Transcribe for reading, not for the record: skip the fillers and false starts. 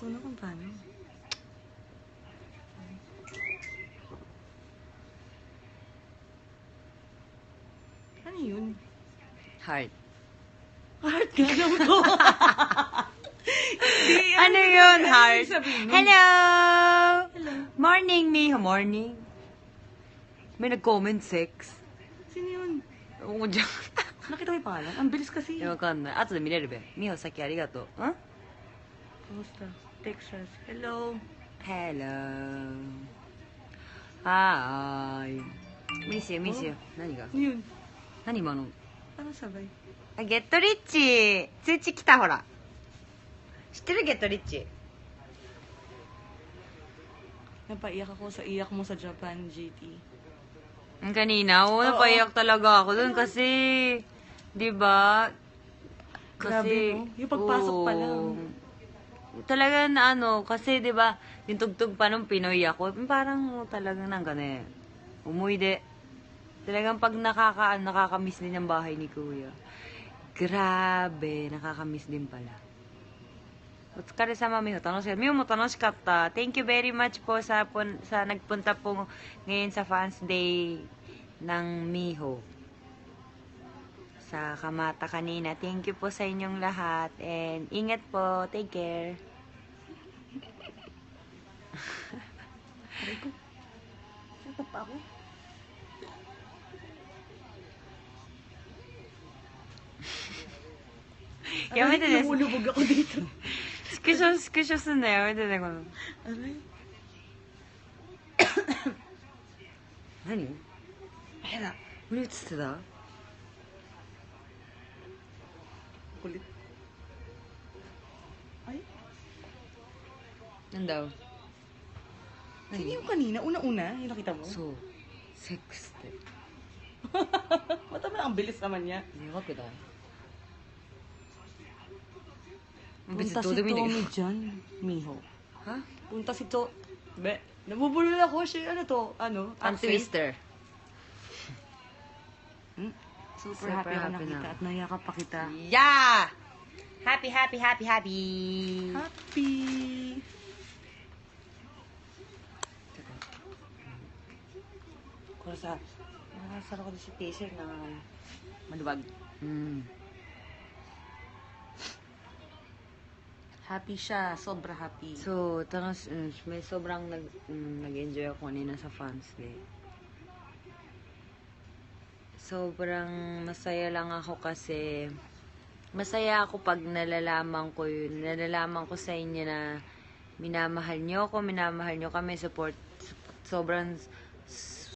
ko na kung paano. Ano yun? Heart. Heart nga alam ko. Hindi, Ano yun, heart? sabihin mo? Hello! Hello. Morning, Miho. Morning. May nag-comment sex. Sino yun? Oo, dyan. Nakita ko yung pangalan. Ang bilis kasi. わかんない。後で見れるべ。ミホ、さっきありがとう。ん Kamusta? Texas. Hello. Hello. Hi. Miss you, miss you. 何が Ano yun? 何今の Parang sabay. あ、ゲットリッチ。通知来た、ほら。知ってるゲットリッチ。 Napaiyak ako sa iyak mo sa Japan GT. Ang kanina, oo, napaiyak talaga ako dun kasi, di ba? Grabe, no? Yung pagpasok pa lang. Talaga na ano, kasi di ba, yung tugtog pa nung Pinoy ako, parang talagang nang gane. Umuide. Talagang pag nakakamiss din ang bahay ni Kuya. Grabe, nakakamiss din pala. お疲れ様、ミホ。楽しかった。ミホも楽しかった。Thank you very much po sa nagpunta po ngayon sa Fans Day ng Miho. Sa Kamata kanina. Thank you po sa inyong lahat. And ingat po. Take care. Aray ko. Saan pa ako? Yamete desu. Lumulubog ako dito. スクショすんのやめてね、この。 Aray. 何 Ayan na. 何映ってた Kulit. Ay, なんだろう sino yung kanina? Una-una? Yung nakita mo? そう。セックスって。 Mata mo, ang bilis naman niya. 迷惑だ。別 Punta にどう si でもいいんだ Tommy け dyan, Miho. ど。は Punta si To... Be, nabubulol ako siya. Ano to? Ano? Ang Accent? twister. Super Super happy ako happy nakita na. at nayakap pa kita. Yeah! Happy, happy, happy, happy! Happy! Kung sa... Nakasara ko din si Taser na maluwag. Mm. Happy siya. Sobra happy. So, may sobrang nag-enjoy ako kanina sa Fans Day. Sobrang masaya lang ako kasi masaya ako pag nalalaman ko sa inyo na minamahal nyo ako, minamahal nyo kami, sobrang